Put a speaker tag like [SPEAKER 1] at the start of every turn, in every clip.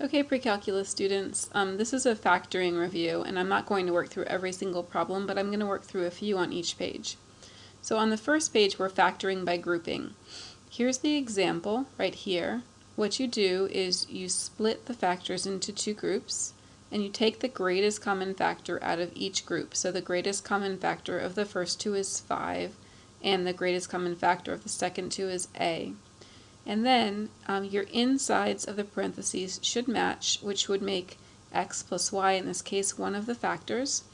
[SPEAKER 1] Okay, pre-calculus students, this is a factoring review, and I'm not going to work through every single problem, but I'm going to work through a few on each page. So on the first page, we're factoring by grouping. Here's the example right here. What you do is you split the factors into two groups, and you take the greatest common factor out of each group. So the greatest common factor of the first two is 5, and the greatest common factor of the second two is a. And then your insides of the parentheses should match, which would make x plus y, in this case, one of the factors.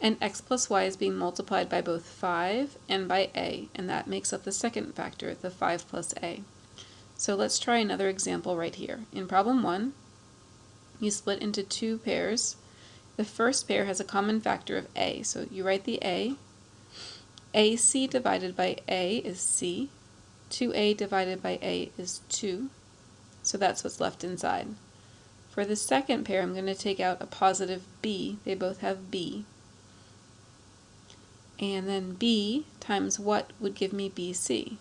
[SPEAKER 1] And x plus y is being multiplied by both 5 and by a, and that makes up the second factor, the 5 plus a. So let's try another example right here. In problem 1, you split into two pairs. The first pair has a common factor of a, so you write the a. AC divided by a is c. 2a divided by a is 2, so that's what's left inside. For the second pair, I'm going to take out a positive b. They both have b. And then b times what would give me bc?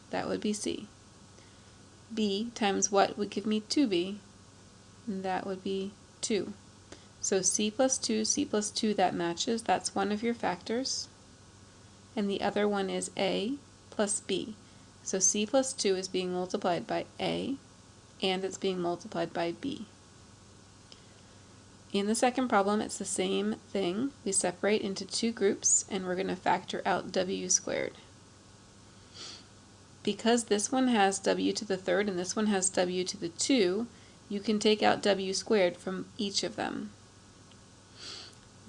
[SPEAKER 1] That would be c. b times what would give me 2b? And that would be 2. So c plus 2, that matches. That's one of your factors. And the other one is a plus b. So c plus 2 is being multiplied by a, and it's being multiplied by b. In the second problem, it's the same thing. We separate into two groups, and we're going to factor out w squared. Because this one has w to the third and this one has w to the 2, you can take out w squared from each of them.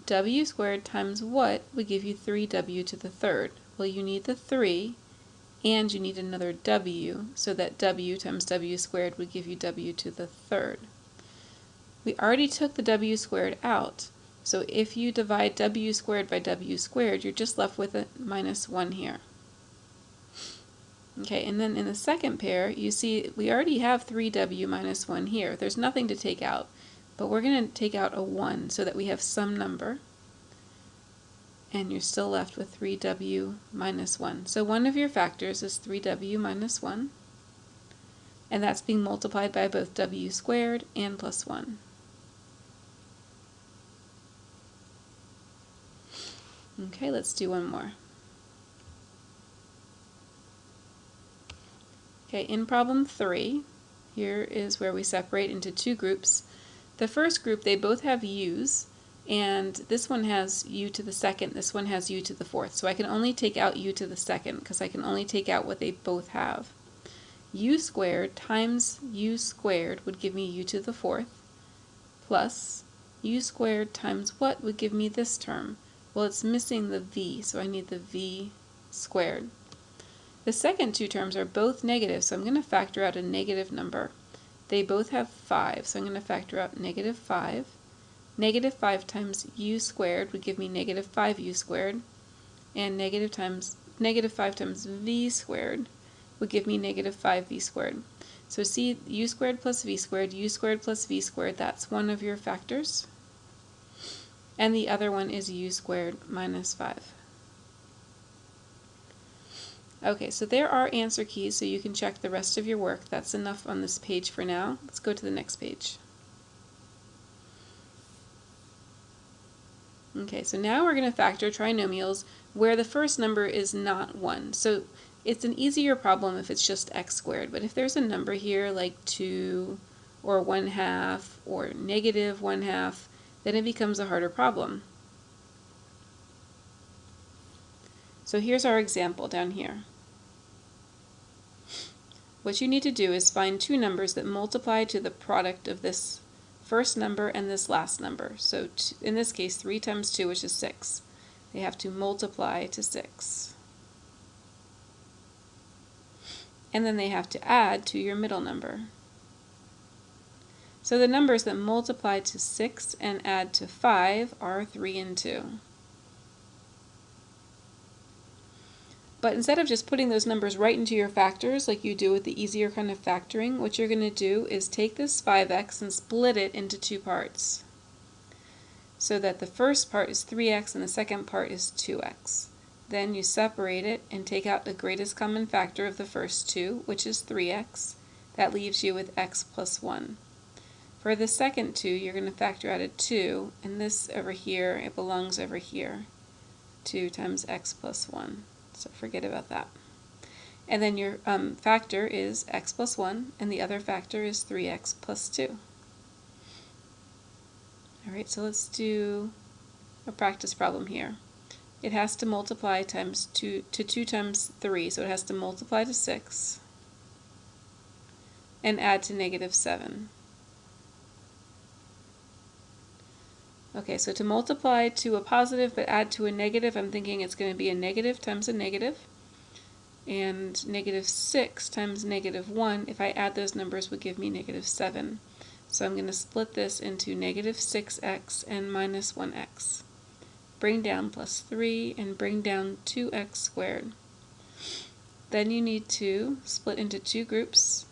[SPEAKER 1] W squared times what would give you 3w to the third? Well, you need the 3, and you need another w, so that w times w squared would give you w to the third. We already took the w squared out, so if you divide w squared by w squared, you're just left with a minus 1 here. Okay, and then in the second pair, you see we already have 3w minus 1 here. There's nothing to take out, but we're going to take out a 1 so that we have some number. And you're still left with 3w minus 1. So one of your factors is 3w minus 1, and that's being multiplied by both w squared and plus 1. Okay, let's do one more. Okay, in problem 3, here is where we separate into two groups. The first group, they both have u's, and this one has u to the second, this one has u to the fourth. So I can only take out u to the second because I can only take out what they both have. U squared times u squared would give me u to the fourth, plus u squared times what would give me this term? Well, it's missing the v, so I need the v squared. The second two terms are both negative, so I'm going to factor out a negative number. They both have 5, so I'm going to factor out negative 5. Negative 5 times u squared would give me negative 5u squared, and negative 5 times v squared would give me negative 5v squared. So see, u squared plus v squared, u squared plus v squared, that's one of your factors. And the other one is u squared minus 5. Okay, so there are answer keys, so you can check the rest of your work. That's enough on this page for now. Let's go to the next page. Okay, so now we're going to factor trinomials where the first number is not 1. So it's an easier problem if it's just x squared, but if there's a number here like 2 or 1/2 or negative 1/2, then it becomes a harder problem. So here's our example down here. What you need to do is find two numbers that multiply to the product of this first number and this last number. So in this case, 3 times 2, which is 6. They have to multiply to 6. And then they have to add to your middle number. So the numbers that multiply to 6 and add to 5 are 3 and 2. But instead of just putting those numbers right into your factors like you do with the easier kind of factoring, what you're going to do is take this 5x and split it into two parts. So that the first part is 3x and the second part is 2x. Then you separate it and take out the greatest common factor of the first two, which is 3x. That leaves you with x plus 1. For the second 2, you're going to factor out a 2, and this over here, it belongs over here. 2 times x plus 1. So forget about that. And then your factor is x plus 1, and the other factor is 3x plus 2. Alright, so let's do a practice problem here. It has to multiply times 2 times 3, so it has to multiply to 6 and add to negative 7. Okay, so to multiply to a positive but add to a negative, I'm thinking it's going to be a negative times a negative. And negative 6 times negative 1, if I add those numbers, would give me negative 7. So I'm going to split this into negative 6x and minus 1x. Bring down plus 3 and bring down 2x squared. Then you need to split into 2 groups.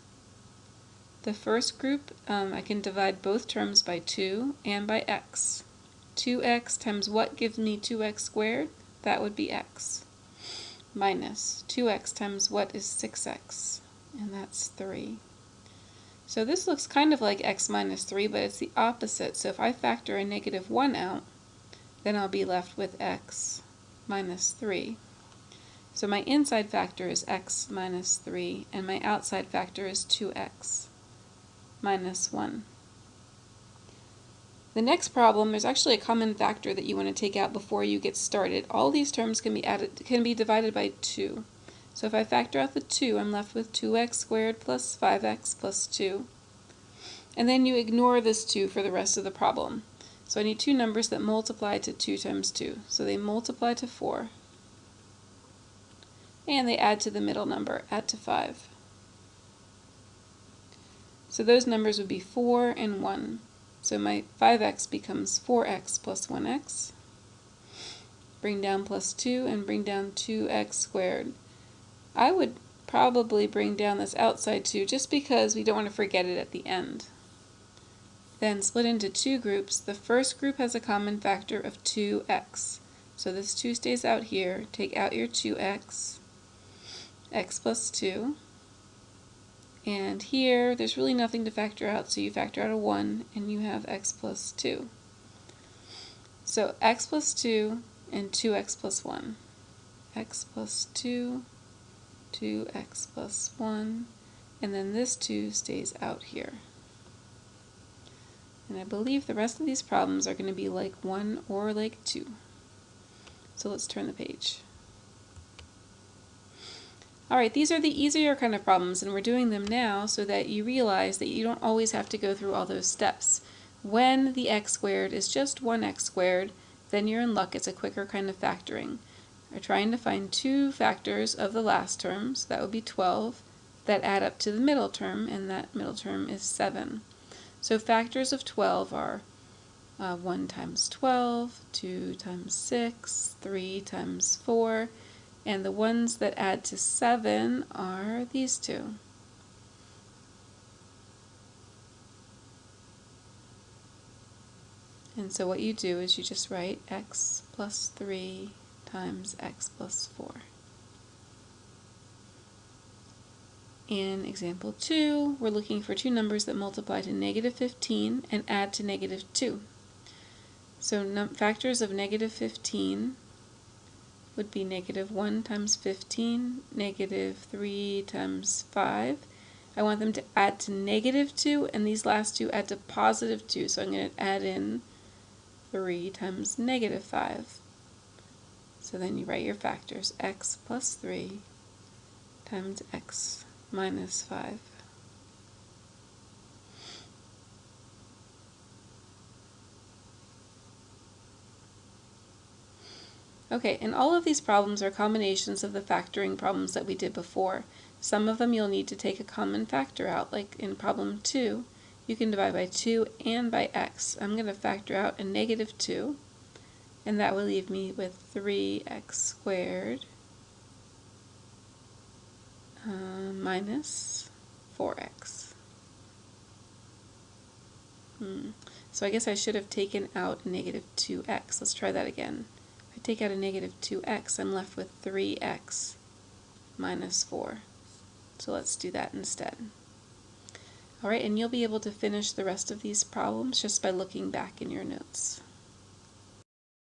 [SPEAKER 1] The first group, I can divide both terms by 2 and by x. 2x times what gives me 2x squared? That would be x. Minus 2x times what is 6x? And that's 3. So this looks kind of like x minus 3, but it's the opposite. So if I factor a negative 1 out, then I'll be left with x minus 3. So my inside factor is x minus 3, and my outside factor is 2x minus 1. The next problem, there's actually a common factor that you want to take out before you get started. All these terms can be divided by 2. So if I factor out the 2, I'm left with 2x squared plus 5x plus 2. And then you ignore this 2 for the rest of the problem. So I need two numbers that multiply to 2 times 2. So they multiply to 4. And they add to the middle number, add to 5. So those numbers would be 4 and 1. So my 5x becomes 4x plus 1x. Bring down plus 2 and bring down 2x squared. I would probably bring down this outside 2 just because we don't want to forget it at the end. Then split into 2 groups. The first group has a common factor of 2x. So this 2 stays out here. Take out your 2x, x plus 2. And here, there's really nothing to factor out, so you factor out a 1, and you have x plus 2. So x plus 2 and 2x plus 1. X plus 2, 2x plus 1, and then this 2 stays out here. And I believe the rest of these problems are going to be like 1 or like 2. So let's turn the page. Alright, these are the easier kind of problems, and we're doing them now so that you realize that you don't always have to go through all those steps. When the x squared is just 1x squared, then you're in luck. It's a quicker kind of factoring. We're trying to find 2 factors of the last terms, that would be 12, that add up to the middle term, and that middle term is 7. So factors of 12 are 1 times 12, 2 times 6, 3 times 4, and the ones that add to 7 are these 2. And so what you do is you just write x plus 3 times x plus 4. In example 2, we're looking for 2 numbers that multiply to negative 15 and add to negative 2. So factors of negative 15 would be negative 1 times 15, negative 3 times 5. I want them to add to negative 2, and these last 2 add to positive 2, so I'm going to add in 3 times negative 5. So then you write your factors, x plus 3 times x minus 5. Okay, and all of these problems are combinations of the factoring problems that we did before. Some of them you'll need to take a common factor out, like in problem 2, you can divide by 2 and by x. I'm going to factor out a negative 2, and that will leave me with 3x squared minus 4x. So I guess I should have taken out a negative 2x. Let's try that again. If I take out a negative 2x, I'm left with 3x minus 4. So let's do that instead. Alright, and you'll be able to finish the rest of these problems just by looking back in your notes.